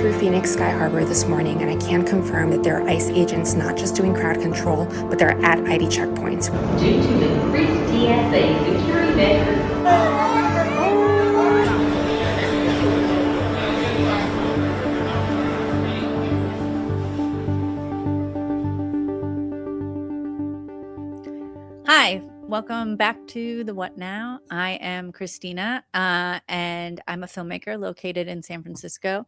through Phoenix Sky Harbor this morning, and I can confirm that there are ICE agents not just doing crowd control, but they're at ID checkpoints. Due to increased TSA security measures. Hi, welcome back to the What Now? I am Christina, and I'm a filmmaker located in San Francisco.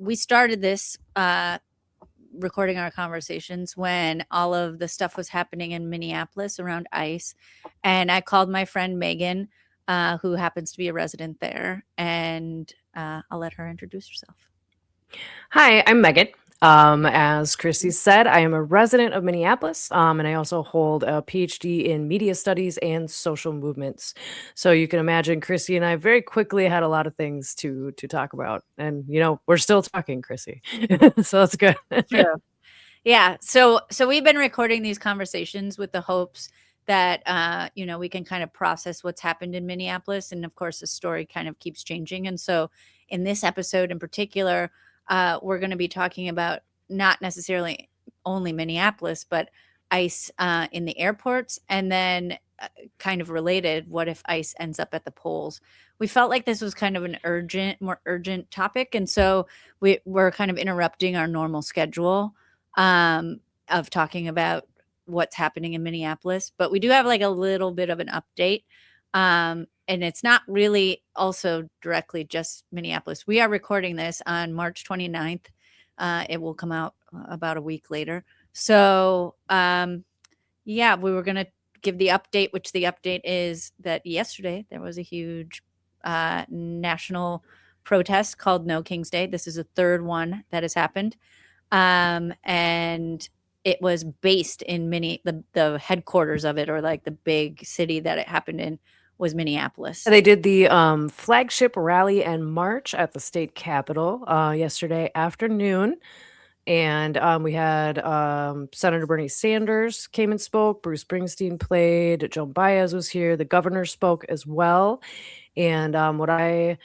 We started this recording our conversations when all of the stuff was happening in Minneapolis around ICE, and I called my friend Megan, who happens to be a resident there, and I'll let her introduce herself. Hi, I'm Megan. As Christy said, I am a resident of Minneapolis, and I also hold a PhD in media studies and social movements. So you can imagine Christy and I very quickly had a lot of things to talk about. And, you know, we're still talking, Christy. So that's good. True. Yeah. So we've been recording these conversations with the hopes that, we can kind of process what's happened in Minneapolis. And of course, the story kind of keeps changing. And so in this episode in particular, we're going to be talking about not necessarily only Minneapolis, but ICE in the airports, and then kind of related, what if ICE ends up at the polls? We felt like this was kind of an more urgent topic. And so we're kind of interrupting our normal schedule of talking about what's happening in Minneapolis. But we do have like a little bit of an update. And it's not really also directly just Minneapolis. We are recording this on March 29th. It will come out about a week later. So, we were going to give the update, which the update is that yesterday there was a huge national protest called No King's Day. This is the third one that has happened. And it was based in the headquarters of it, or like the big city that it happened in, was Minneapolis. They did the flagship rally and march at the state capitol yesterday afternoon. And we had Senator Bernie Sanders came and spoke. Bruce Springsteen played. Joan Baez was here. The governor spoke as well. And a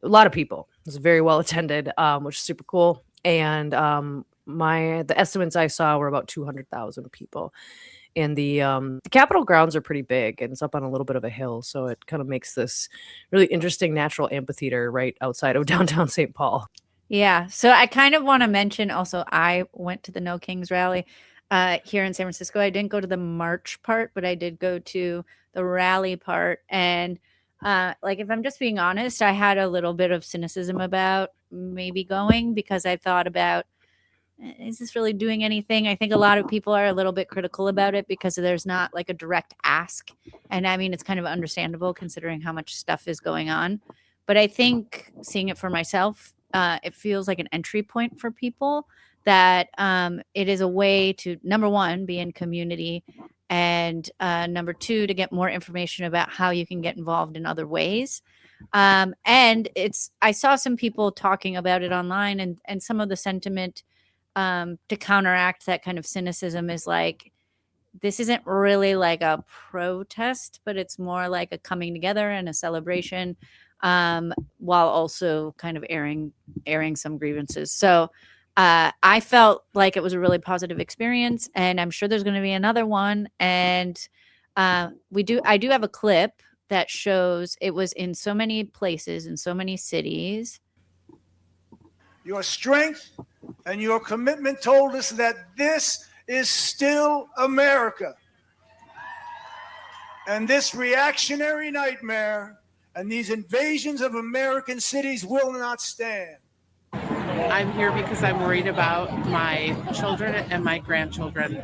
lot of people. It was very well attended, which is super cool. And the estimates I saw were about 200,000 people. And the Capitol grounds are pretty big, and it's up on a little bit of a hill. So it kind of makes this really interesting natural amphitheater right outside of downtown St. Paul. Yeah. So I kind of want to mention also, I went to the No Kings rally here in San Francisco. I didn't go to the march part, but I did go to the rally part. And if I'm just being honest, I had a little bit of cynicism about maybe going, because I thought about, is this really doing anything? I think a lot of people are a little bit critical about it because there's not like a direct ask. And I mean, it's kind of understandable considering how much stuff is going on. But I think seeing it for myself, it feels like an entry point for people, that it is a way to, number one, be in community, and number two, to get more information about how you can get involved in other ways. And I saw some people talking about it online, and some of the sentiment to counteract that kind of cynicism is like, this isn't really like a protest, but it's more like a coming together and a celebration, while also kind of airing some grievances. So I felt like it was a really positive experience, and I'm sure there's going to be another one. And I do have a clip that shows it was in so many places, in so many cities. Your strength and your commitment told us that this is still America. And this reactionary nightmare and these invasions of American cities will not stand. I'm here because I'm worried about my children and my grandchildren.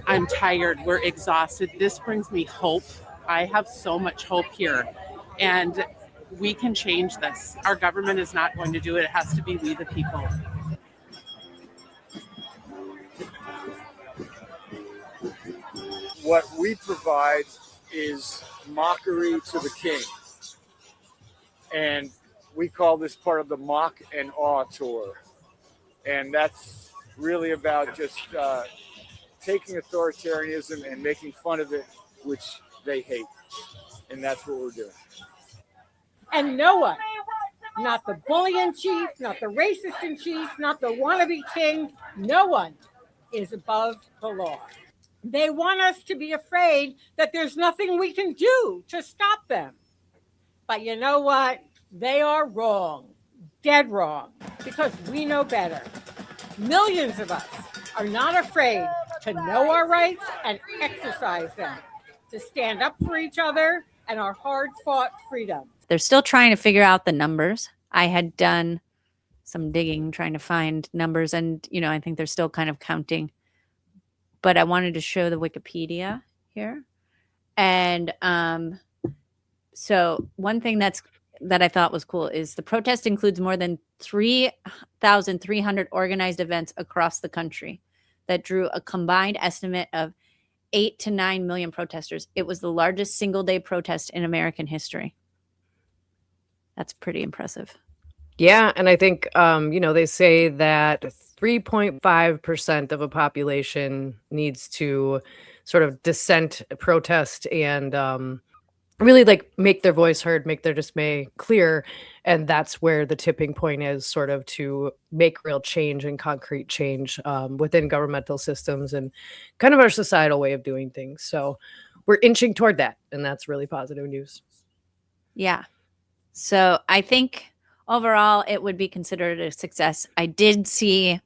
I'm tired. We're exhausted. This brings me hope. I have so much hope here. And we can change this. Our government is not going to do it. It has to be we the people. What we provide is mockery to the king. And we call this part of the Mock and Awe tour. And that's really about just taking authoritarianism and making fun of it, which they hate. And that's what we're doing. And no one not the bully in chief, not the racist in chief, not the wannabe king. No one is above the law. They want us to be afraid that there's nothing we can do to stop them. But you know what? They are wrong, dead wrong, because we know better. Millions of us are not afraid to know our rights and exercise them, to stand up for each other and our hard-fought freedom. They're still trying to figure out the numbers. I had done some digging trying to find numbers, and I think they're still kind of counting. But I wanted to show the Wikipedia here. And so one thing that I thought was cool is the protest includes more than 3,300 organized events across the country that drew a combined estimate of 8 to 9 million protesters. It was the largest single-day protest in American history. That's pretty impressive. Yeah, and I think they say that 3.5% of a population needs to sort of dissent, protest, and really make their voice heard, make their dismay clear. And that's where the tipping point is, sort of to make real change and concrete change within governmental systems and kind of our societal way of doing things. So we're inching toward that, and that's really positive news. Yeah. So I think overall it would be considered a success. I did see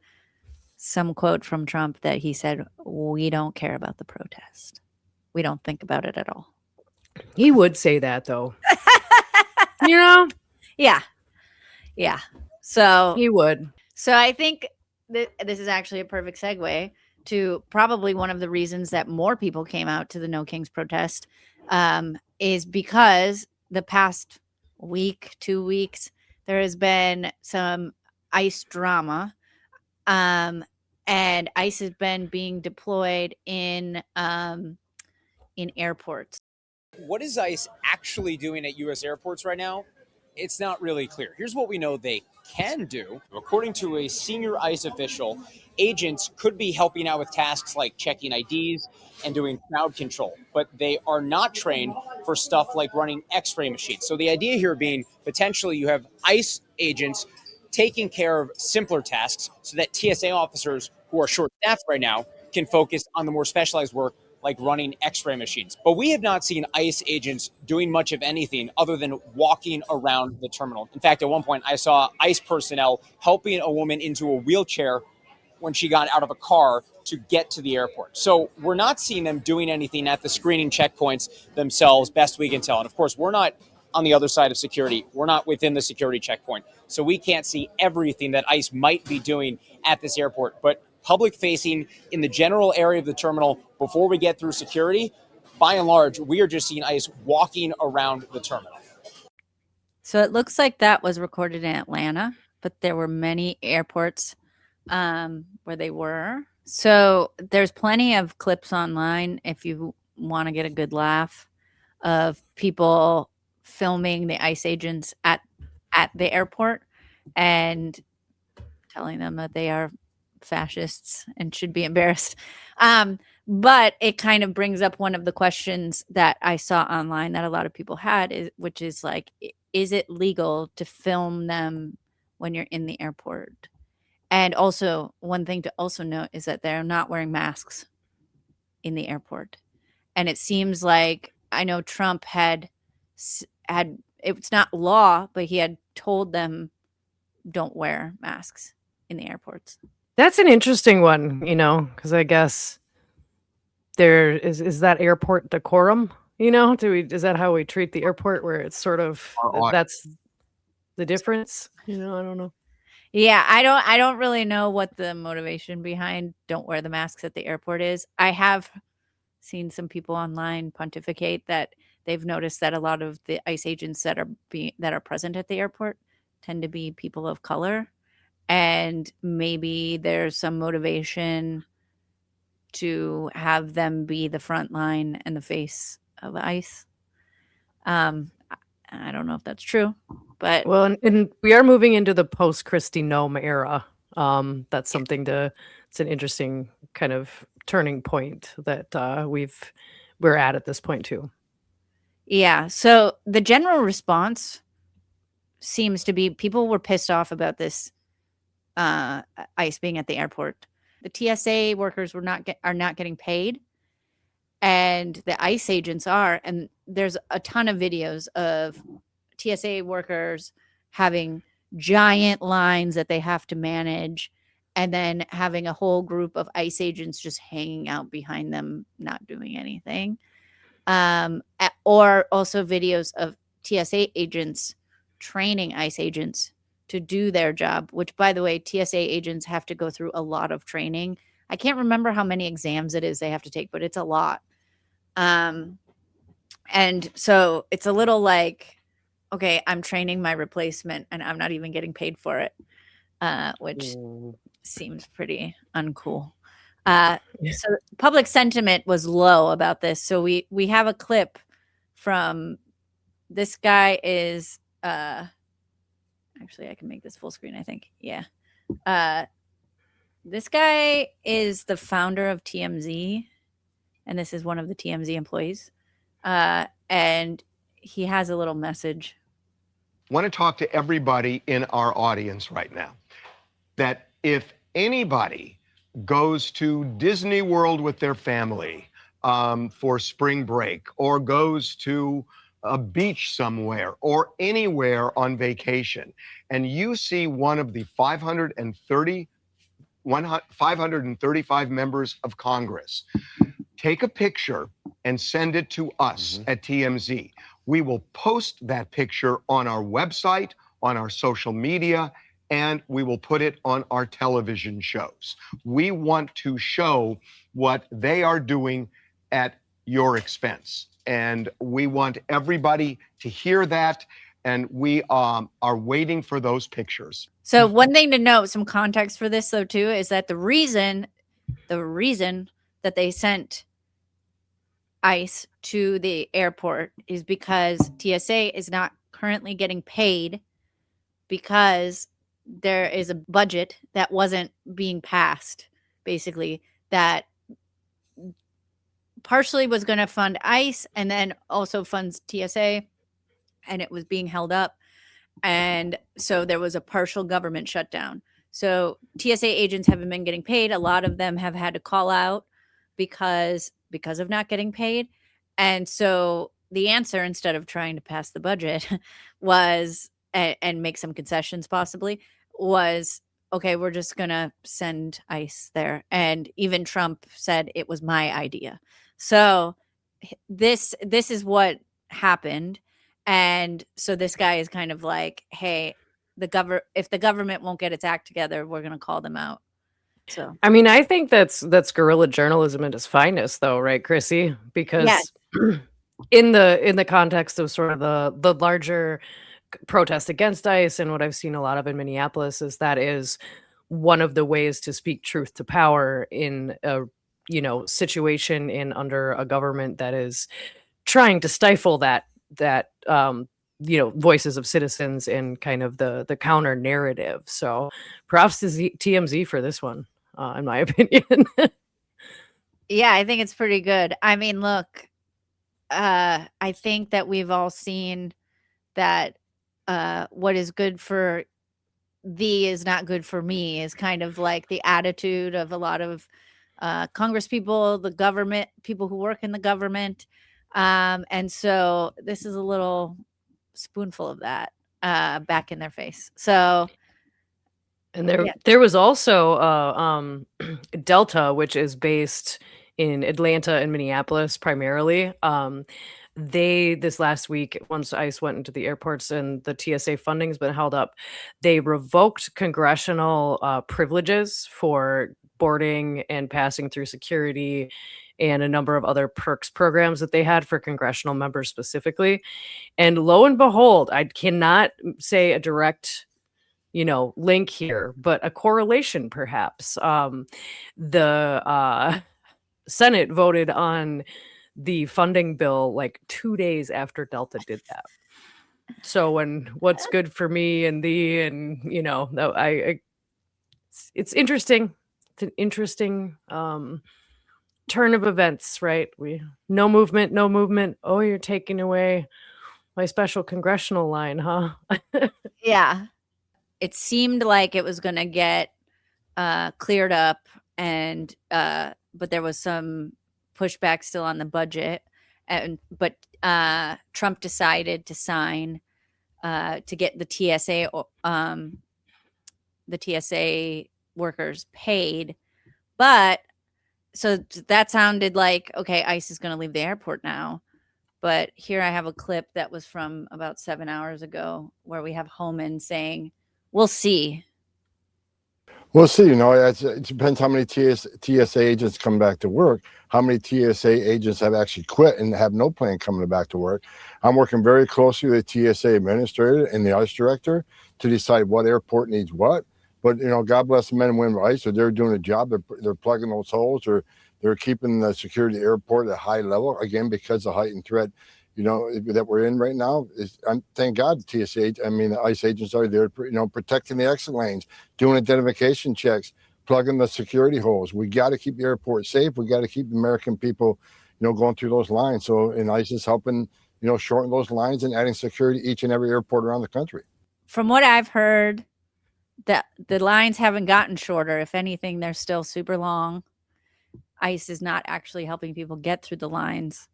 some quote from Trump that he said, "We don't care about the protest. We don't think about it at all." He would say that, though. Yeah. So he would. So I think that this is actually a perfect segue to probably one of the reasons that more people came out to the No Kings protest is because the past week, 2 weeks, there has been some ICE drama, and ICE has been being deployed in airports. What is ICE actually doing at U.S. airports right now? It's not really clear. Here's what we know they can do. According to a senior ICE official, agents could be helping out with tasks like checking IDs and doing crowd control, but they are not trained for stuff like running x-ray machines. So the idea here being potentially you have ICE agents taking care of simpler tasks so that TSA officers who are short-staffed right now can focus on the more specialized work like running x-ray machines. But we have not seen ICE agents doing much of anything other than walking around the terminal. In fact, at one point, I saw ICE personnel helping a woman into a wheelchair when she got out of a car to get to the airport. So we're not seeing them doing anything at the screening checkpoints themselves, best we can tell. And of course, we're not on the other side of security. We're not within the security checkpoint. So we can't see everything that ICE might be doing at this airport. But public facing in the general area of the terminal before we get through security, by and large, we are just seeing ICE walking around the terminal. So it looks like that was recorded in Atlanta, but there were many airports where they were. So there's plenty of clips online if you want to get a good laugh of people filming the ICE agents at the airport and telling them that they are fascists and should be embarrassed. But it kind of brings up one of the questions that I saw online that a lot of people had, which is like, is it legal to film them when you're in the airport? And also, one thing to also note is that they're not wearing masks in the airport. And it seems like, I know Trump had it's not law, but he had told them don't wear masks in the airports. That's an interesting one, because I guess there is that airport decorum, is that how we treat the airport, where it's sort of, that's the difference? I don't know. Yeah, I don't really know what the motivation behind don't wear the masks at the airport is. I have seen some people online pontificate that they've noticed that a lot of the ICE agents that are present at the airport tend to be people of color. And maybe there's some motivation to have them be the front line and the face of ICE. I don't know if that's true, but well, and we are moving into the post-Kristi Noem era. That's something it's an interesting kind of turning point that we're at this point too. Yeah. So the general response seems to be people were pissed off about this ICE being at the airport. The TSA workers are not getting paid, and the ICE agents are. And there's a ton of videos of TSA workers having giant lines that they have to manage, and then having a whole group of ICE agents just hanging out behind them, not doing anything. Or also videos of TSA agents training ICE agents to do their job, which, by the way, TSA agents have to go through a lot of training. I can't remember how many exams it is they have to take, but it's a lot. And so it's a little like, okay, I'm training my replacement and I'm not even getting paid for it, which seems pretty uncool. So public sentiment was low about this. So we have a clip from this guy is actually I can make this full screen, I think. Yeah. This guy is the founder of TMZ, and this is one of the TMZ employees. And he has a little message. I want to talk to everybody in our audience right now that if anybody goes to Disney World with their family for spring break, or goes to a beach somewhere or anywhere on vacation, and you see one of the 535 members of Congress, take a picture and send it to us at TMZ. We will post that picture on our website, on our social media, and we will put it on our television shows. We want to show what they are doing at your expense. And we want everybody to hear that. And we are waiting for those pictures. So one thing to note, some context for this though too, is that the reason that they sent ICE to the airport is because TSA is not currently getting paid, because there is a budget that wasn't being passed, basically, that partially was going to fund ICE and then also funds TSA, and it was being held up. And so there was a partial government shutdown. So TSA agents haven't been getting paid. A lot of them have had to call out because of not getting paid. And so the answer, instead of trying to pass the budget, was and make some concessions possibly, was, okay, we're just going to send ICE there. And even Trump said it was my idea. So this is what happened. And so this guy is kind of like, hey, if the government won't get its act together, we're going to call them out. So I mean, I think that's guerrilla journalism at its finest, though, right, Chrissy? Because in the context of sort of the larger protest against ICE, and what I've seen a lot of in Minneapolis, is that is one of the ways to speak truth to power in a situation in under a government that is trying to stifle that voices of citizens and kind of the counter narrative. So props to TMZ for this one, in my opinion. yeah, I think it's pretty good. I mean, look, I think that we've all seen that what is good for thee is not good for me is kind of like the attitude of a lot of Congress people, the government, people who work in the government. And so this is a little spoonful of that back in their face. So, and there was also Delta, which is based in Atlanta and Minneapolis primarily. They, this last week, once ICE went into the airports and the TSA funding's been held up, they revoked congressional privileges for boarding and passing through security and a number of other perks programs that they had for congressional members specifically. And lo and behold, I cannot say a direct link here, but a correlation perhaps. The Senate voted on the funding bill like 2 days after Delta did that. So when what's good for me and thee, and it's interesting. It's an interesting turn of events, right? No movement. Oh, you're taking away My special congressional line, huh? Yeah. It seemed like it was going to get cleared up, and but there was some pushback still on the budget, but Trump decided to sign to get the TSA workers paid. But so that sounded like, okay, ICE is going to leave the airport now. But here I have a clip that was from about 7 hours ago where we have Homan saying, we'll see. We'll see. It depends how many TSA agents come back to work, how many TSA agents have actually quit and have no plan coming back to work. I'm working very closely with the TSA administrator and the ICE director to decide what airport needs what. But, God bless the men and women of ICE. So they're doing a job. They're plugging those holes, or they're keeping the security of the airport at a high level, again, because the heightened threat that we're in right now thank God the the ICE agents are there, protecting the exit lanes, doing identification checks, plugging the security holes. We got to keep the airport safe. We got to keep the American people, going through those lines. So, and ICE is helping, shorten those lines and adding security each and every airport around the country. From what I've heard, that the lines haven't gotten shorter. If anything, they're still super long. ICE is not actually helping people get through the lines.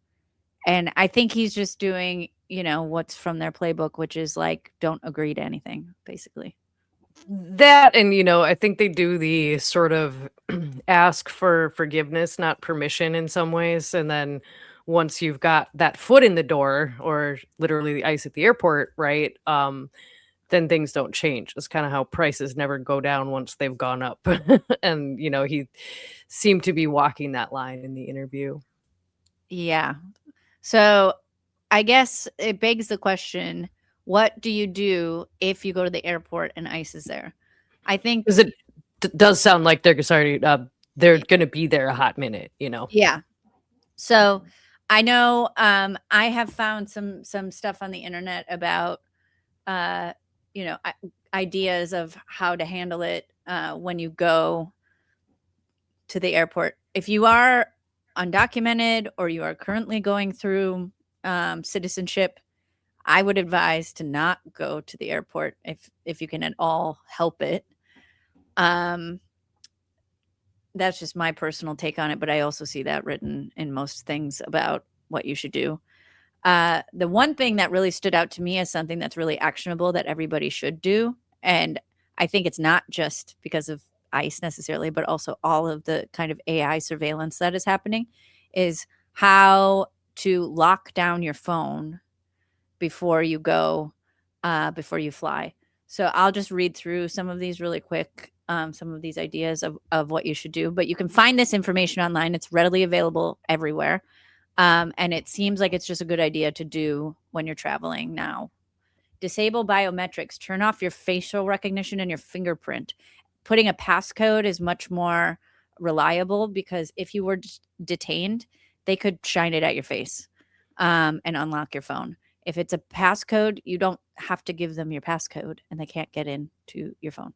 And I think he's just doing, what's from their playbook, which is like, don't agree to anything, basically. That, and I think they do the sort of ask for forgiveness, not permission in some ways. And then once you've got that foot in the door, or literally the ICE at the airport, right? Then things don't change. It's kind of how prices never go down once they've gone up. And, he seemed to be walking that line in the interview. Yeah. So I guess it begs the question, what do you do if you go to the airport and ICE is there? I think it does sound like they're going to be there a hot minute, Yeah. So I know I have found some stuff on the internet about, ideas of how to handle it when you go to the airport. If you are undocumented or you are currently going through citizenship, I would advise to not go to the airport if you can at all help it. That's just my personal take on it, but I also see that written in most things about what you should do. The one thing that really stood out to me as something that's really actionable that everybody should do, and I think it's not just because of ICE necessarily, but also all of the kind of AI surveillance that is happening, is how to lock down your phone before you go, before you fly. So I'll just read through some of these really quick, some of these ideas of what you should do. But you can find this information online. It's readily available everywhere. And it seems like it's just a good idea to do when you're traveling now. Disable biometrics. Turn off your facial recognition and your fingerprint. Putting a passcode is much more reliable, because if you were detained, they could shine it at your face and unlock your phone. If it's a passcode, you don't have to give them your passcode and they can't get into your phone.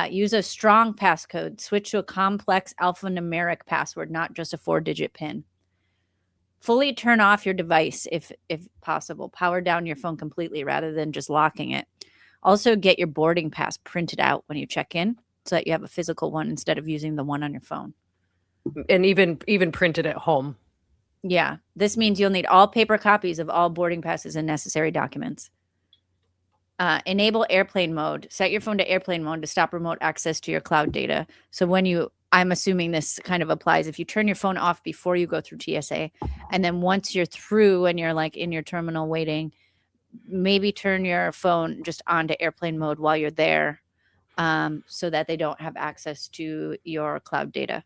Use a strong passcode. Switch to a complex alphanumeric password, not just a 4-digit PIN. Fully turn off your device if possible. Power down your phone completely rather than just locking it. Also, get your boarding pass printed out when you check in so that you have a physical one instead of using the one on your phone. And even printed at home. Yeah. This means you'll need all paper copies of all boarding passes and necessary documents. Enable airplane mode. Set your phone to airplane mode to stop remote access to your cloud data. So when I'm assuming this kind of applies if you turn your phone off before you go through TSA, and then once you're through and you're like in your terminal waiting, maybe turn your phone just onto airplane mode while you're there, so that they don't have access to your cloud data.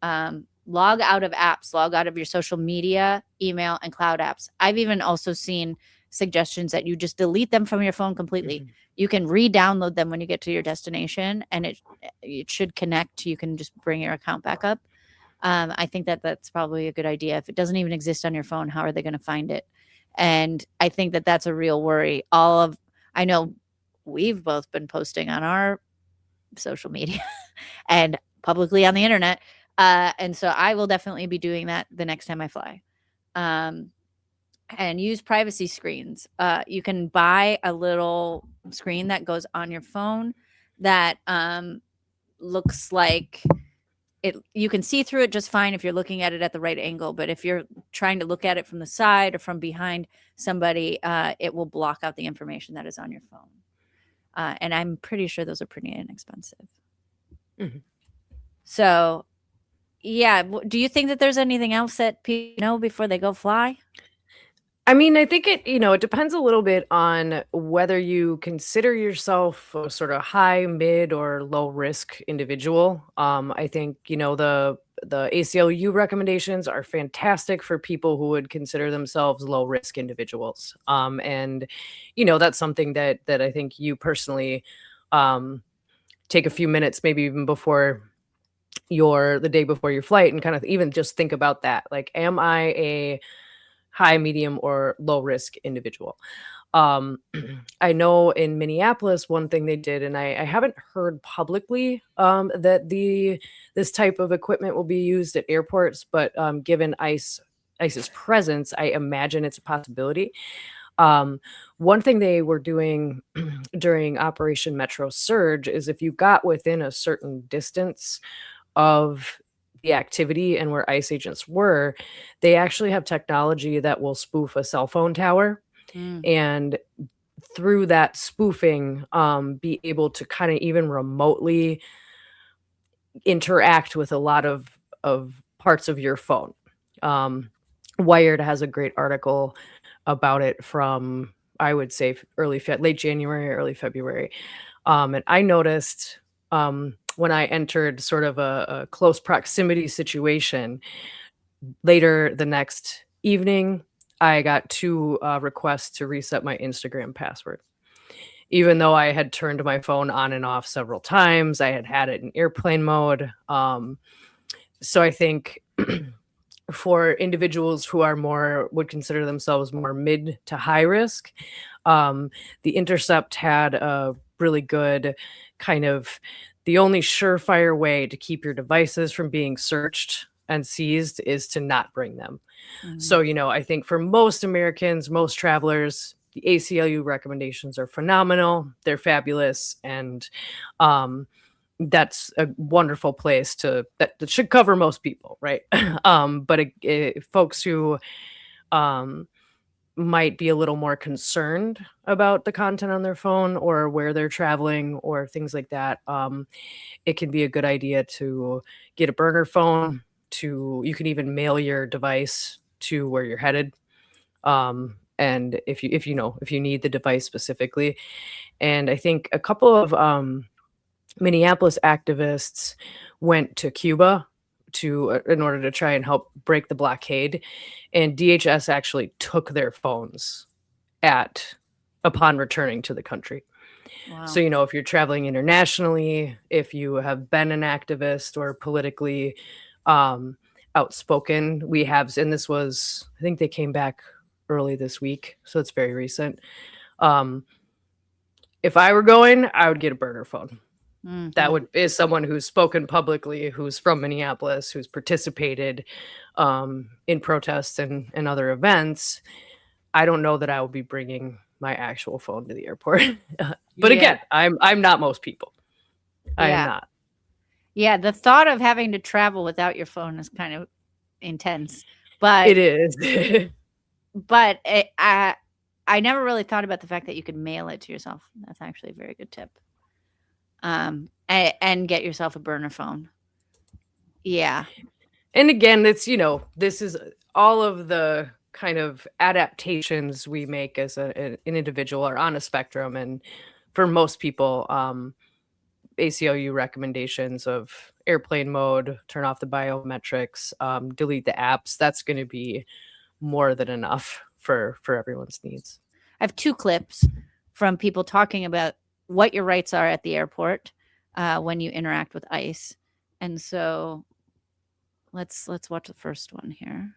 Log out of apps, log out of your social media, email, and cloud apps. I've even also seen suggestions that you just delete them from your phone completely. Mm-hmm. You can re-download them when you get to your destination, and it should connect. You can just bring your account back up. I think that's probably a good idea. If it doesn't even exist on your phone, how are they going to find it? And I think that's a real worry. I know we've both been posting on our social media and publicly on the internet. And so I will definitely be doing that the next time I fly. and use privacy screens. You can buy a little screen that goes on your phone that looks like you can see through it just fine if you're looking at it at the right angle, but if you're trying to look at it from the side or from behind somebody, it will block out the information that is on your phone. And I'm pretty sure those are pretty inexpensive. Mhm. So, yeah, do you think that there's anything else that people know before they go fly? I mean, I think it depends a little bit on whether you consider yourself a sort of high, mid, or low risk individual. I think, the ACLU recommendations are fantastic for people who would consider themselves low risk individuals. And that's something that I think you personally take a few minutes, maybe even before the day before your flight, and kind of even just think about that. Like, am I a high, medium, or low risk individual? I know in Minneapolis, one thing they did, and I haven't heard publicly that this type of equipment will be used at airports, but given ICE's presence, I imagine it's a possibility. One thing they were doing during Operation Metro Surge is if you got within a certain distance of the activity and where ICE agents were, they actually have technology that will spoof a cell phone tower. And through that spoofing, be able to kind of even remotely interact with a lot of parts of your phone. Wired has a great article about it from, I would say, late January, early February. And I noticed when I entered sort of a close proximity situation, later the next evening, I got 2 requests to reset my Instagram password. Even though I had turned my phone on and off several times, I had it in airplane mode. So I think for individuals who are would consider themselves more mid to high risk, the Intercept had a really good kind of, the only surefire way to keep your devices from being searched and seized is to not bring them. So, I think for most Americans, most travelers, the ACLU recommendations are phenomenal. They're fabulous. And that's a wonderful place that should cover most people, right? But folks who might be a little more concerned about the content on their phone or where they're traveling or things like that, it can be a good idea to get a burner phone. You can even mail your device to where you're headed. And if you need the device specifically. And I think a couple of Minneapolis activists went to Cuba in order to try and help break the blockade, and DHS actually took their phones upon returning to the country. Wow. So, if you're traveling internationally, if you have been an activist or politically outspoken, and this was, I think they came back early this week, so it's very recent. If I were going, I would get a burner phone. That is someone who's spoken publicly, who's from Minneapolis, who's participated in protests and other events. I don't know that I will be bringing my actual phone to the airport. But again, I'm not most people. I am not. Yeah, the thought of having to travel without your phone is kind of intense. But it is. But I never really thought about the fact that you could mail it to yourself. That's actually a very good tip. And get yourself a burner phone. Yeah. And again, this is all of the kind of adaptations we make as an individual are on a spectrum. And for most people, ACLU recommendations of airplane mode, turn off the biometrics, delete the apps, that's going to be more than enough for everyone's needs. I have 2 clips from people talking about what your rights are at the airport when you interact with ICE. And so let's watch the first one here.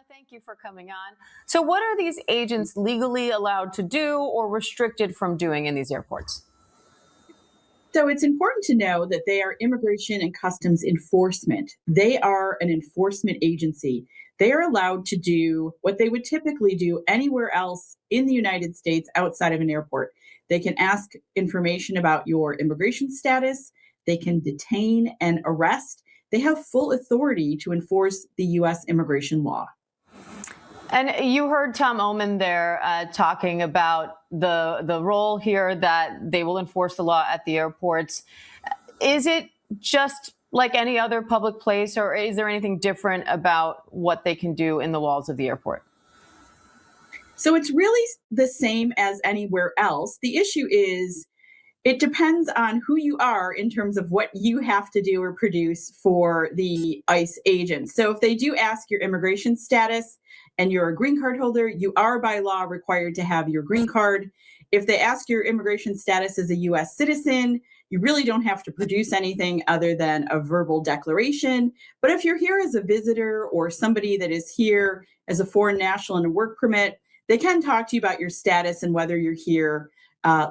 Thank you for coming on. So what are these agents legally allowed to do or restricted from doing in these airports? So it's important to know that they are Immigration and Customs Enforcement. They are an enforcement agency. they are allowed to do what they would typically do anywhere else in the United States outside of an airport. They can ask information about your immigration status. They can detain and arrest. They have full authority to enforce the U.S. immigration law. And you heard Tom Homan there talking about the role here that they will enforce the law at the airports. Is it just like any other public place, or is there anything different about what they can do in the walls of the airport? So it's really the same as anywhere else. The issue is it depends on who you are in terms of what you have to do or produce for the ICE agents. So if they do ask your immigration status and you're a green card holder, you are by law required to have your green card. If they ask your immigration status as a US citizen, you really don't have to produce anything other than a verbal declaration. But if you're here as a visitor or somebody that is here as a foreign national and a work permit, they can talk to you about your status and whether you're here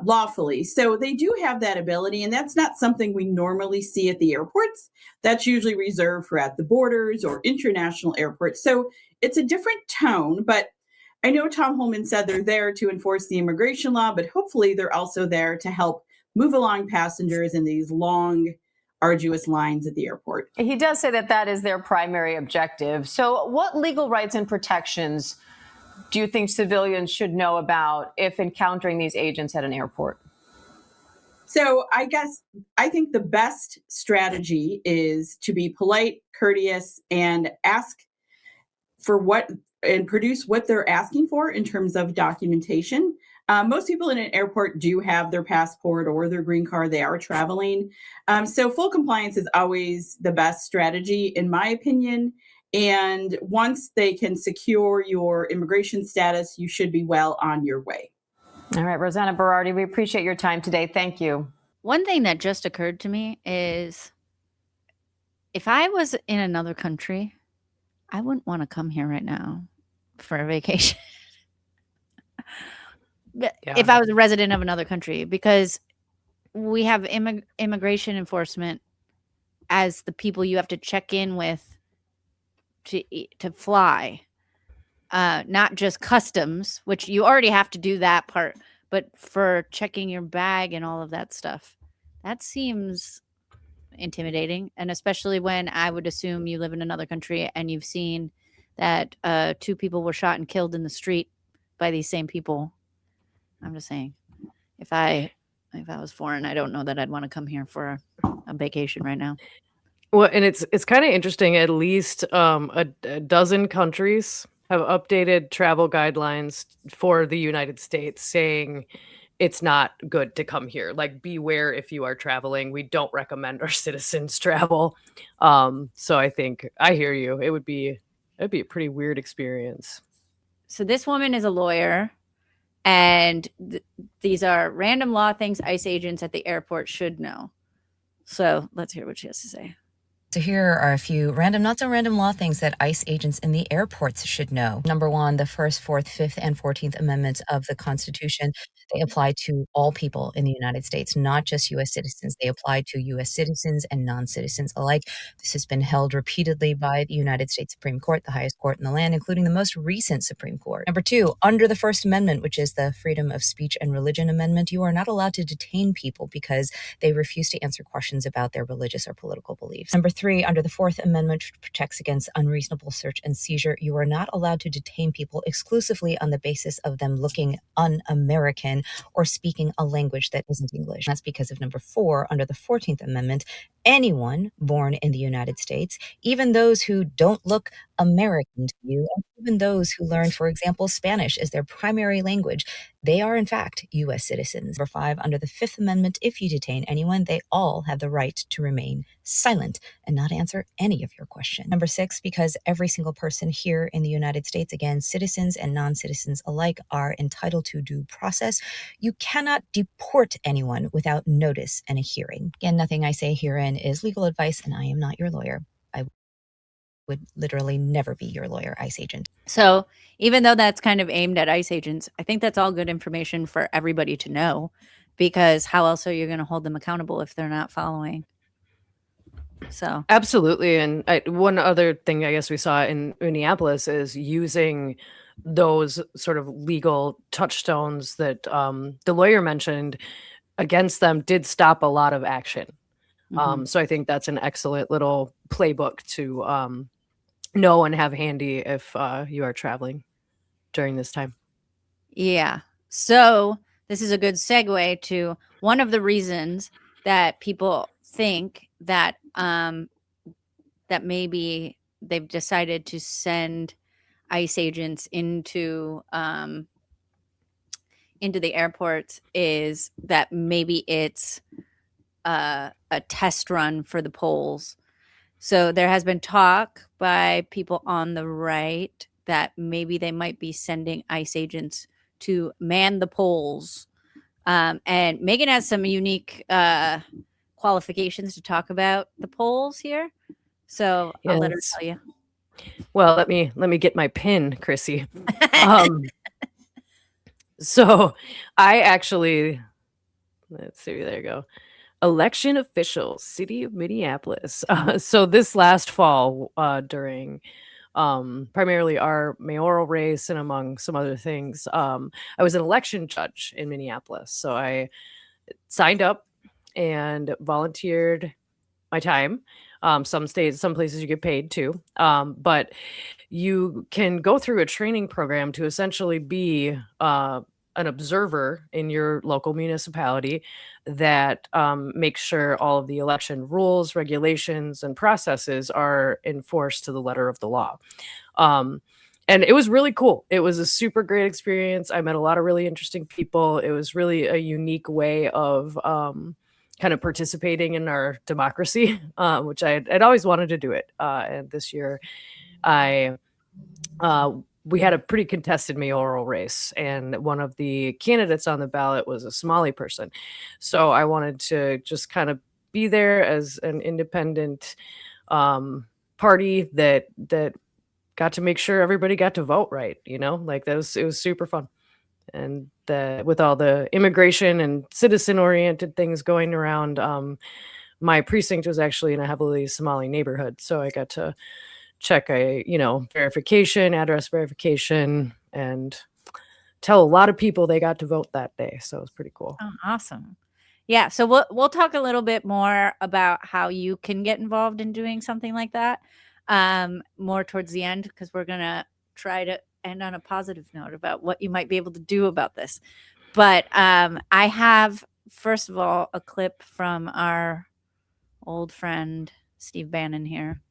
lawfully. So they do have that ability, and that's not something we normally see at the airports. That's usually reserved for at the borders or international airports. So it's a different tone, but I know Tom Homan said they're there to enforce the immigration law, but hopefully they're also there to help move along passengers in these long, arduous lines at the airport. He does say that that is their primary objective. So what legal rights and protections do you think civilians should know about if encountering these agents at an airport? So I think the best strategy is to be polite, courteous, and ask for what and produce what they're asking for in terms of documentation. Most people in an airport do have their passport or their green card. They are traveling. So full compliance is always the best strategy, in my opinion. And once they can secure your immigration status, you should be well on your way. All right, Rosanna Berardi, we appreciate your time today. Thank you. One thing that just occurred to me is if I was in another country, I wouldn't want to come here right now for a vacation. If I was a resident of another country, because we have immigration enforcement as the people you have to check in with to fly, not just customs, which you already have to do that part, but for checking your bag and all of that stuff. That seems intimidating, and especially when I would assume you live in another country and you've seen that 2 people were shot and killed in the street by these same people. I'm just saying, if I was foreign, I don't know that I'd want to come here for a vacation right now. Well, and it's kind of interesting. At least a dozen countries have updated travel guidelines for the United States, saying it's not good to come here. Like, beware if you are traveling. We don't recommend our citizens travel. So I think I hear you. It'd be a pretty weird experience. So this woman is a lawyer, and these are random law things ICE agents at the airport should know. So let's hear what she has to say. So here are a few random, not so random law things that ICE agents in the airports should know. Number 1, the 1st, 4th, 5th, and 14th Amendments of the Constitution. They apply to all people in the United States, not just U.S. citizens. They apply to U.S. citizens and non-citizens alike. This has been held repeatedly by the United States Supreme Court, the highest court in the land, including the most recent Supreme Court. Number 2, under the First Amendment, which is the Freedom of Speech and Religion Amendment, you are not allowed to detain people because they refuse to answer questions about their religious or political beliefs. Number 3, under the Fourth Amendment, which protects against unreasonable search and seizure, you are not allowed to detain people exclusively on the basis of them looking un-American or speaking a language that isn't English. That's because of number 4, under the 14th Amendment, anyone born in the United States, even those who don't look American to you, and even those who learn, for example, Spanish as their primary language, they are in fact U.S. citizens. Number 5, under the 5th Amendment, if you detain anyone, they all have the right to remain silent and not answer any of your questions. Number 6, because every single person here in the United States, again, citizens and non-citizens alike, are entitled to due process, you cannot deport anyone without notice and a hearing. Again, nothing I say herein is legal advice, and I am not your lawyer. I would literally never be your lawyer, ICE agent. So even though that's kind of aimed at ICE agents, I think that's all good information for everybody to know, because how else are you going to hold them accountable if they're not following? So Absolutely. And one other thing I guess we saw in Minneapolis is using those sort of legal touchstones that the lawyer mentioned against them did stop a lot of action. So I think that's an excellent little playbook to know and have handy if you are traveling during this time. Yeah. So this is a good segue to one of the reasons that people think that that maybe they've decided to send ICE agents into the airports is that maybe it's a test run for the polls. So there has been talk by people on the right that maybe they might be sending ICE agents to man the polls. And Megan has some unique qualifications to talk about the polls here. So I'll let her Yes. tell you. Well, let me get my pin, Chrissy. So I actually, let's see, there you go. Election officials, City of Minneapolis. So this last fall, during primarily our mayoral race and among some other things, I was an election judge in Minneapolis. So I signed up and volunteered my time. Some places you get paid too. But you can go through a training program to essentially be an observer in your local municipality that makes sure all of the election rules, regulations, and processes are enforced to the letter of the law. And it was really cool. It was a super great experience. I met a lot of really interesting people. It was really a unique way of kind of participating in our democracy, which I'd always wanted to do it. And this year, we had a pretty contested mayoral race, and one of the candidates on the ballot was a Somali person. So I wanted to just kind of be there as an independent party that got to make sure everybody got to vote right. Like it was super fun. And with all the immigration and citizen-oriented things going around, my precinct was actually in a heavily Somali neighborhood, so I got to check verification, address verification, and tell a lot of people they got to vote that day. So it was pretty cool. Oh, awesome. Yeah, so we'll talk a little bit more about how you can get involved in doing something like that more towards the end, because we're gonna try to end on a positive note about what you might be able to do about this. But I have, first of all, a clip from our old friend Steve Bannon here,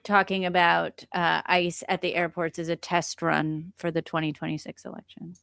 talking about ICE at the airports as a test run for the 2026 election.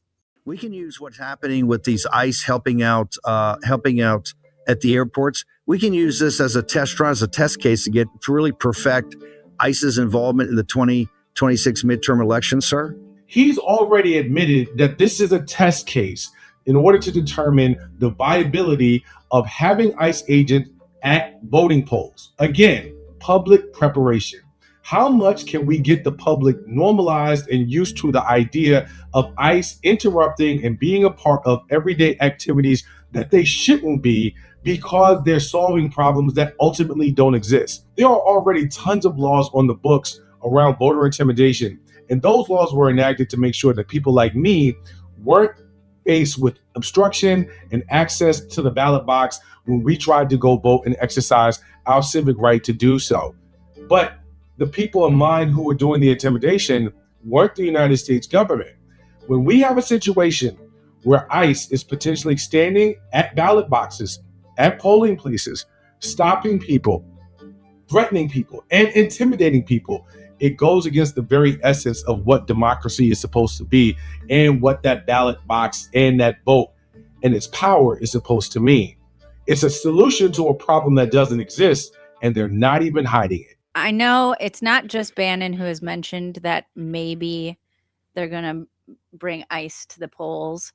We can use what's happening with these ICE helping out at the airports. We can use this as a test run, as a test case to really perfect ICE's involvement in the 2026 midterm election, sir. He's already admitted that this is a test case in order to determine the viability of having ICE agents at voting polls. Again, public preparation. How much can we get the public normalized and used to the idea of ICE interrupting and being a part of everyday activities that they shouldn't be because they're solving problems that ultimately don't exist? There are already tons of laws on the books around voter intimidation, and those laws were enacted to make sure that people like me weren't faced with obstruction and access to the ballot box when we tried to go vote and exercise our civic right to do so. But the people in mind who were doing the intimidation weren't the United States government. When we have a situation where ICE is potentially standing at ballot boxes, at polling places, stopping people, threatening people, and intimidating people, it goes against the very essence of what democracy is supposed to be and what that ballot box and that vote and its power is supposed to mean. It's a solution to a problem that doesn't exist, and they're not even hiding it. I know it's not just Bannon who has mentioned that maybe they're going to bring ICE to the polls,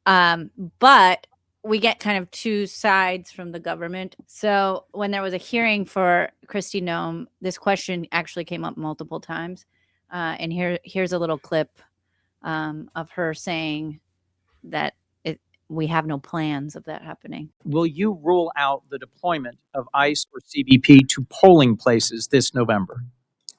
but we get kind of two sides from the government. So when there was a hearing for Kristi Noem, this question actually came up multiple times. And here's a little clip of her saying that we have no plans of that happening. Will you rule out the deployment of ICE or CBP to polling places this November?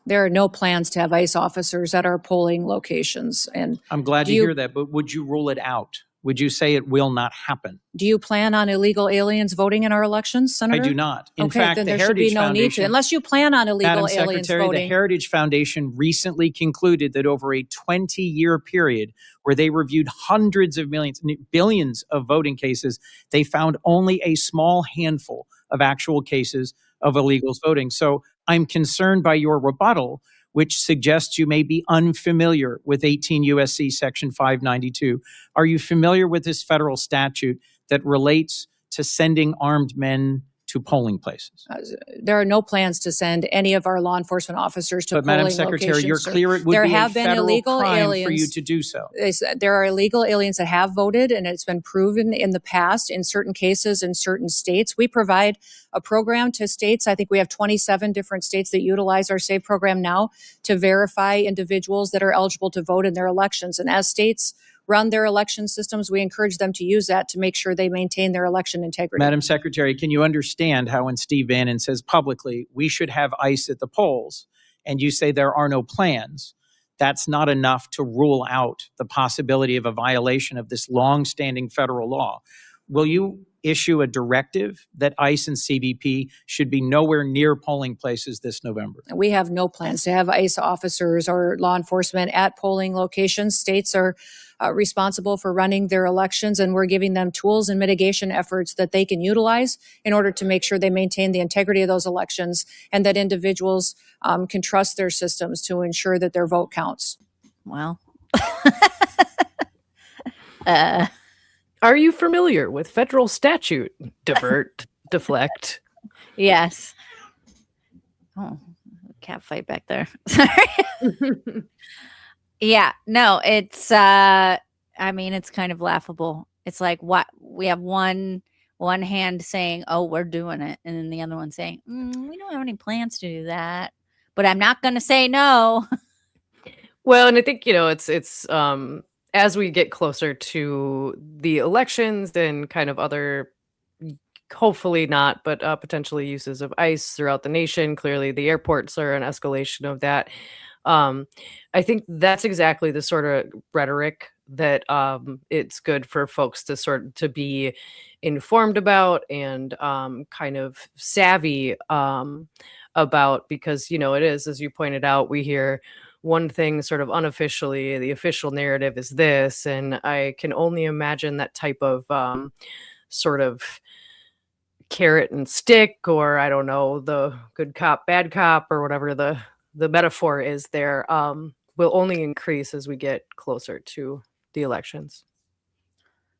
There are no plans to have ICE officers at our polling locations. And I'm glad do to you- hear that, but would you rule it out? Would you say it will not happen? Do you plan on illegal aliens voting in our elections, Senator? I do not. In Okay, fact, then the there should be Heritage no need to, Foundation, unless you plan on illegal Madam aliens Secretary, the voting. Heritage Foundation recently concluded that over a 20-year period where they reviewed hundreds of millions, billions of voting cases, they found only a small handful of actual cases of illegals voting. So I'm concerned by your rebuttal, which suggests you may be unfamiliar with 18 U.S.C. Section 592. Are you familiar with this federal statute that relates to sending armed men to polling places? There are no plans to send any of our law enforcement officers to But polling Madam Secretary, locations. you're sir. clear it would There be a have been federal illegal crime aliens for you to do so. There are illegal aliens that have voted, and it's been proven in the past in certain cases in certain states. We provide a program to states. I think we have 27 different states that utilize our SAVE program now to verify individuals that are eligible to vote in their elections. And as states run their election systems, we encourage them to use that to make sure they maintain their election integrity. Madam Secretary, can you understand how when Steve Bannon says publicly, we should have ICE at the polls, and you say there are no plans, that's not enough to rule out the possibility of a violation of this long-standing federal law? Will you issue a directive that ICE and CBP should be nowhere near polling places this November? We have no plans to have ICE officers or law enforcement at polling locations. States are responsible for running their elections, and we're giving them tools and mitigation efforts that they can utilize in order to make sure they maintain the integrity of those elections and that individuals can trust their systems to ensure that their vote counts. Well, Are you familiar with federal statute? Divert, deflect. yes. Oh, cat fight back there. Sorry. Yeah, no, it's I mean, it's kind of laughable. It's like what we have one hand saying, "Oh, we're doing it," and then the other one saying, "We don't have any plans to do that, but I'm not going to say no." Well, and I think, it's as we get closer to the elections and kind of other, hopefully not, but potentially uses of ICE throughout the nation. Clearly, the airports are an escalation of that. I think that's exactly the sort of rhetoric that it's good for folks to be informed about and kind of savvy about, because it is, as you pointed out, we hear one thing sort of unofficially, the official narrative is this, and I can only imagine that type of sort of carrot and stick, or I don't know, the good cop, bad cop, or whatever the metaphor is there, will only increase as we get closer to the elections.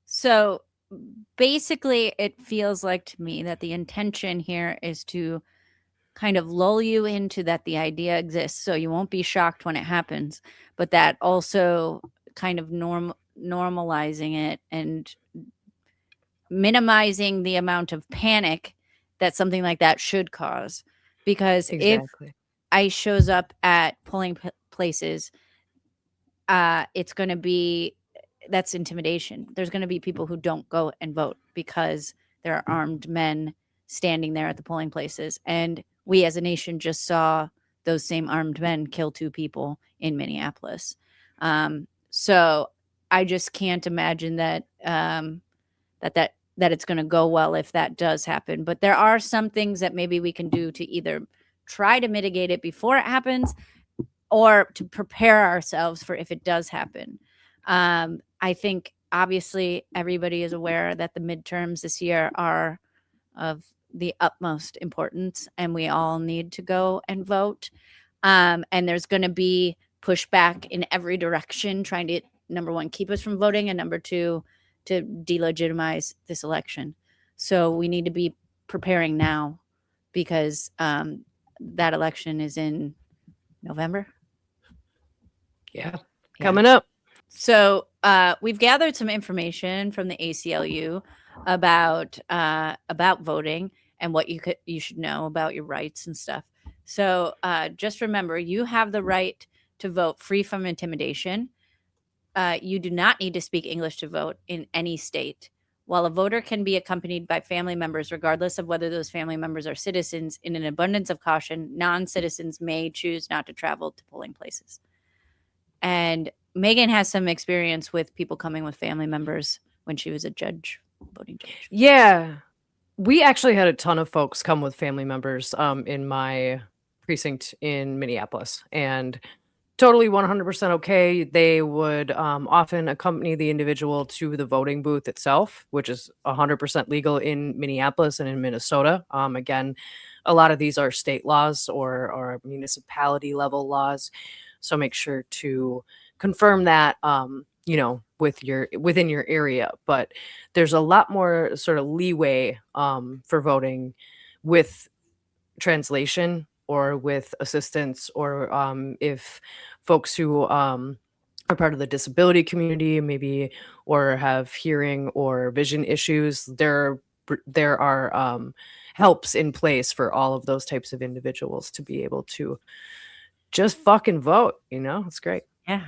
So basically, it feels like to me that the intention here is to kind of lull you into that the idea exists, so you won't be shocked when it happens, but that also kind of normalizing it and minimizing the amount of panic that something like that should cause. Because Exactly. if ICE shows up at polling places, it's going to be, that's intimidation. There's going to be people who don't go and vote because there are armed men standing there at the polling places. And we as a nation just saw those same armed men kill 2 people in Minneapolis. So I just can't imagine that that it's going to go well if that does happen. But there are some things that maybe we can do to either try to mitigate it before it happens or to prepare ourselves for if it does happen. I think obviously everybody is aware that the midterms this year are of the utmost importance, and we all need to go and vote. And there's going to be pushback in every direction, trying to, number one, keep us from voting, and number two, to delegitimize this election. So we need to be preparing now, because that election is in November. Yeah, coming up. So we've gathered some information from the ACLU about voting and what you should know about your rights and stuff. So just remember, you have the right to vote free from intimidation. You do not need to speak English to vote in any state. While a voter can be accompanied by family members, regardless of whether those family members are citizens, in an abundance of caution, non-citizens may choose not to travel to polling places. And Megan has some experience with people coming with family members when she was a voting judge. Yeah. We actually had a ton of folks come with family members in my precinct in Minneapolis, and totally 100% okay. They would often accompany the individual to the voting booth itself, which is 100% legal in Minneapolis and in Minnesota. Again, a lot of these are state laws or municipality level laws. So make sure to confirm that, within your area. But there's a lot more sort of leeway for voting with translation or with assistance, or if folks who are part of the disability community maybe, or have hearing or vision issues, there are helps in place for all of those types of individuals to be able to just fucking vote. It's great. Yeah.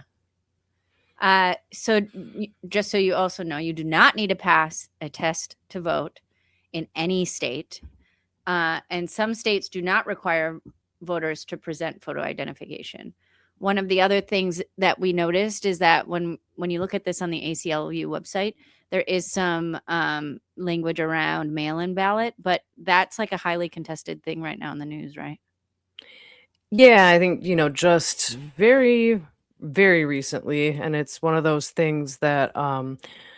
So just so you also know, you do not need to pass a test to vote in any state. And some states do not require voters to present photo identification. One of the other things that we noticed is that when you look at this on the ACLU website, there is some language around mail-in ballot, but that's like a highly contested thing right now in the news, right? Yeah, I think, just very, very recently, and it's one of those things that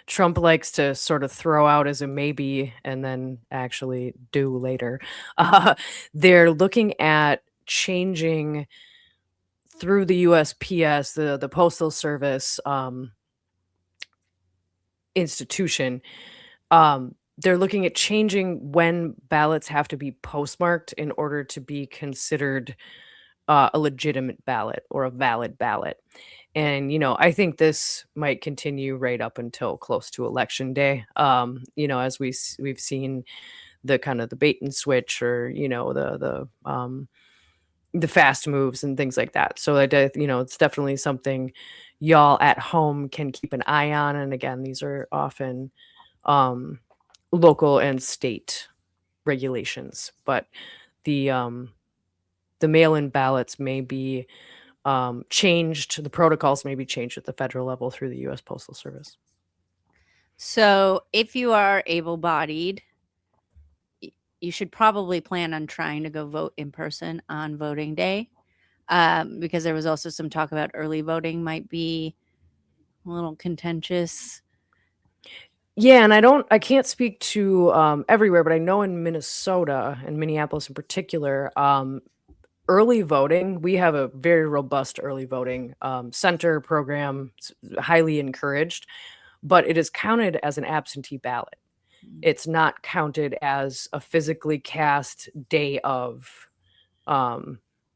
Trump likes to sort of throw out as a maybe and then actually do later. They're looking at changing through the USPS, the Postal Service institution. They're looking at changing when ballots have to be postmarked in order to be considered a legitimate ballot or a valid ballot. And, I think this might continue right up until close to election day. As we've seen the kind of the bait and switch, or, the fast moves and things like that. So it's definitely something y'all at home can keep an eye on. And again, these are often local and state regulations, but the mail-in ballots may be changed. The protocols may be changed at the federal level through the U.S. Postal Service. So if you are able-bodied, you should probably plan on trying to go vote in person on voting day, because there was also some talk about early voting might be a little contentious. Yeah, and I can't speak to everywhere, but I know in Minnesota and Minneapolis in particular, early voting, we have a very robust early voting center program. It's highly encouraged, but it is counted as an absentee ballot. It's not counted as a physically cast day of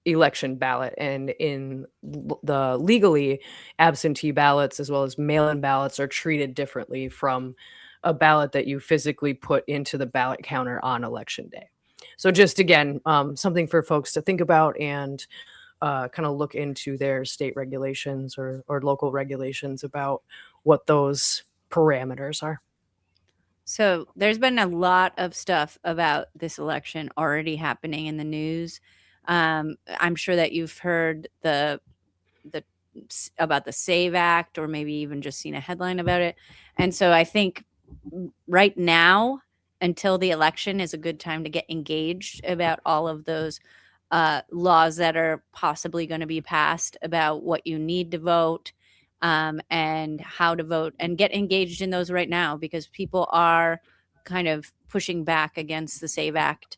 election ballot. And in the legally, absentee ballots as well as mail-in ballots are treated differently from a ballot that you physically put into the ballot counter on election day. So just again, something for folks to think about and kind of look into their state regulations or local regulations about what those parameters are. So there's been a lot of stuff about this election already happening in the news. I'm sure that you've heard about the SAVE Act, or maybe even just seen a headline about it. And so I think right now, until the election, is a good time to get engaged about all of those laws that are possibly going to be passed about what you need to vote, and how to vote, and get engaged in those right now, because people are kind of pushing back against the SAVE Act.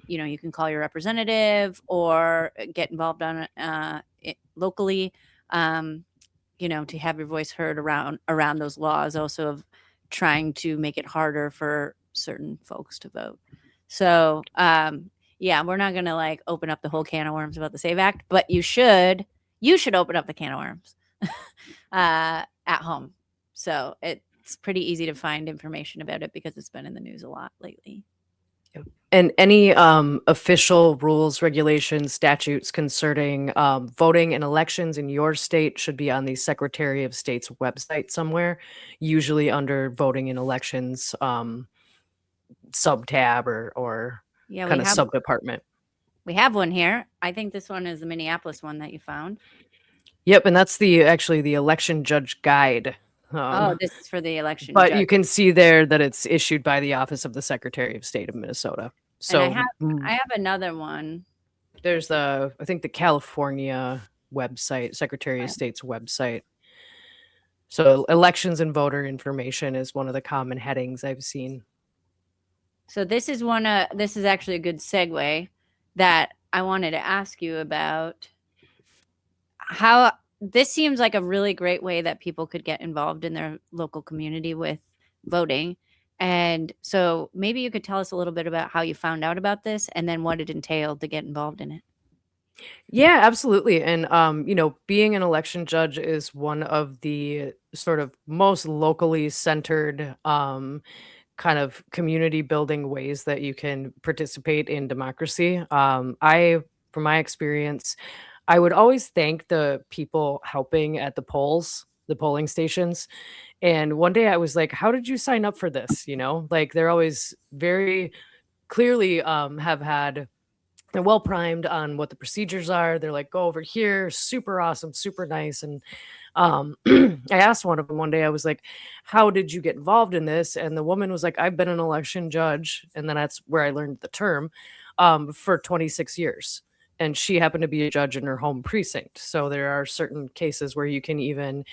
You can call your representative or get involved on it locally, to have your voice heard around those laws, also of trying to make it harder for certain folks to vote. So we're not going to open up the whole can of worms about the SAVE Act, but you should open up the can of worms at home. So it's pretty easy to find information about it because it's been in the news a lot lately. And any official rules, regulations, statutes concerning voting and elections in your state should be on the Secretary of State's website somewhere, usually under voting and elections sub-tab or Yeah, kind of sub-department. we have one here. I think this one is the Minneapolis one that you found. Yep, and that's actually the election judge guide. Oh, this is for the election But judge. you can see there that it's issued by the Office of the Secretary of State of Minnesota. So And I have another one. there's I think the California website, Secretary of State's website. So elections and voter information is one of the common headings I've seen. So this is this is actually a good segue that I wanted to ask you about. How this seems like a really great way that people could get involved in their local community with voting. And so maybe you could tell us a little bit about how you found out about this and then what it entailed to get involved in it. Yeah, absolutely. And being an election judge is one of the sort of most locally centered kind of community building ways that you can participate in democracy. From my experience, I would always thank the people helping at the polling stations. And one day I was like, how did you sign up for this? Like they're always very clearly they're well primed on what the procedures are. They're like, go over here, super awesome, super nice. And I asked one of them one day, I was like, how did you get involved in this? And the woman was like, I've been an election judge. And then that's where I learned the term for 26 years. And she happened to be a judge in her home precinct. So there are certain cases where you can even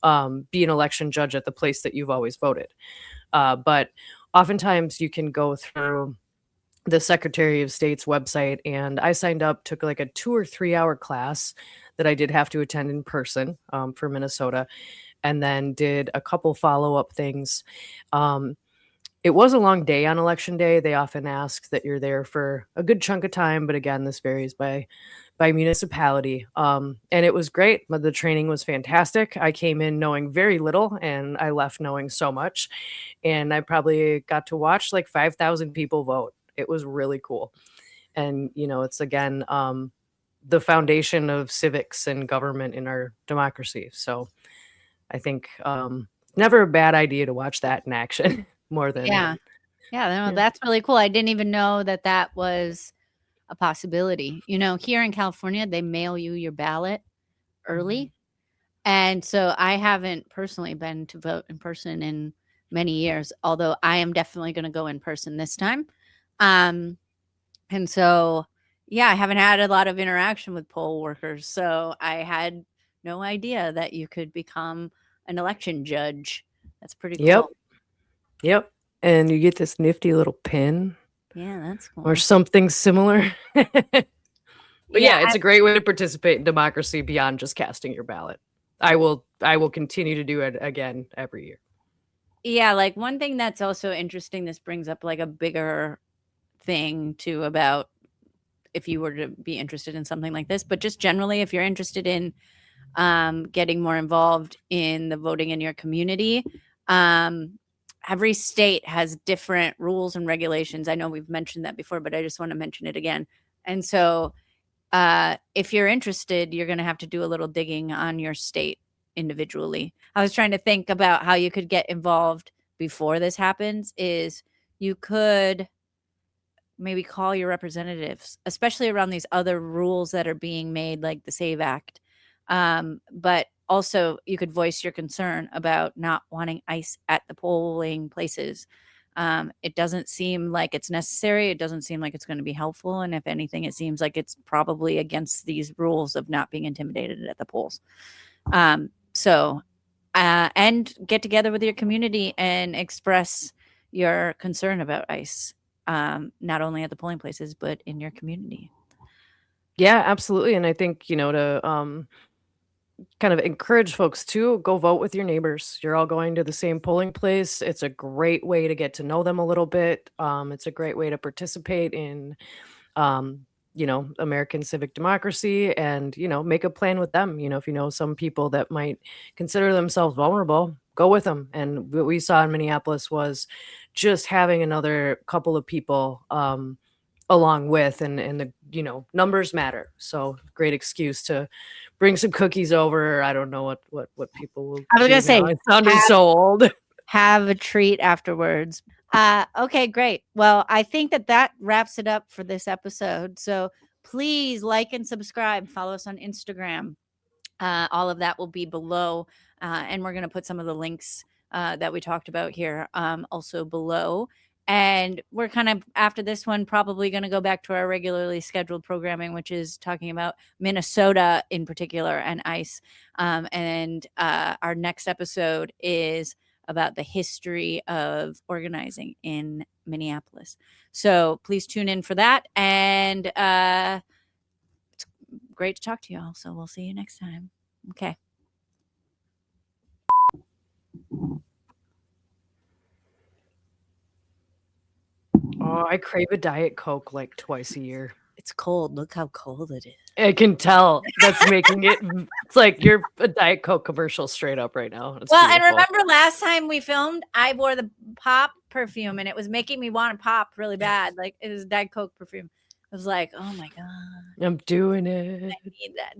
be an election judge at the place that you've always voted. But oftentimes you can go through the Secretary of State's website, and I signed up, took like a 2 or 3 hour class that I did have to attend in person for Minnesota, and then did a couple follow-up things. It was a long day on election day. They often ask that you're there for a good chunk of time, but again, this varies by municipality. And it was great. But the training was fantastic. I came in knowing very little, and I left knowing so much. And I probably got to watch like 5,000 people vote. It was really cool. And, it's again, the foundation of civics and government in our democracy. So I think never a bad idea to watch that in action more than. Yeah. Yeah, no, that's really cool. I didn't even know that was a possibility. Here in California, they mail you your ballot early. And so I haven't personally been to vote in person in many years, although I am definitely going to go in person this time. And so, yeah, I haven't had a lot of interaction with poll workers. So I had no idea that you could become an election judge. That's pretty cool. Yep. And you get this nifty little pin. Yeah, that's cool. Or something similar. But yeah, it's a great way to participate in democracy beyond just casting your ballot. I will continue to do it again every year. Yeah, like one thing that's also interesting, this brings up like a bigger thing too about if you were to be interested in something like this, but just generally if you're interested in getting more involved in the voting in your community, every state has different rules and regulations. I know we've mentioned that before, but I just want to mention it again. And so if you're interested, you're going to have to do a little digging on your state individually. I was trying to think about how you could get involved before this happens. Is you could maybe call your representatives, especially around these other rules that are being made, like the SAVE Act. But also you could voice your concern about not wanting ICE at the polling places. It doesn't seem like it's necessary. It doesn't seem like it's going to be helpful. And if anything, it seems like it's probably against these rules of not being intimidated at the polls. And get together with your community and express your concern about ICE, not only at the polling places, but in your community. Yeah, absolutely. And I think, to kind of encourage folks to go vote with your neighbors. You're all going to the same polling place. It's a great way to get to know them a little bit. It's a great way to participate in, American civic democracy and, make a plan with them. If you know some people that might consider themselves vulnerable, go with them. And what we saw in Minneapolis was just having another couple of people along with, and the numbers matter. So great excuse to bring some cookies over. I don't know what people will. I was do gonna say, now. It sounded so old. Have a treat afterwards. Okay, great. Well, I think that wraps it up for this episode. So please like and subscribe. Follow us on Instagram. All of that will be below. And we're going to put some of the links that we talked about here also below. And we're kind of, after this one, probably going to go back to our regularly scheduled programming, which is talking about Minnesota in particular and ICE. And our next episode is about the history of organizing in Minneapolis. So please tune in for that. And it's great to talk to you all. So we'll see you next time. Okay. Oh, I crave a Diet Coke like twice a year. It's cold. Look how cold it is. I can tell. That's making it. It's like you're a Diet Coke commercial straight up right now. It's well, beautiful. and remember last time we filmed, I wore the pop perfume and it was making me want to pop really bad. Like it was Diet Coke perfume. I was like, oh my God. I'm doing it. I need that.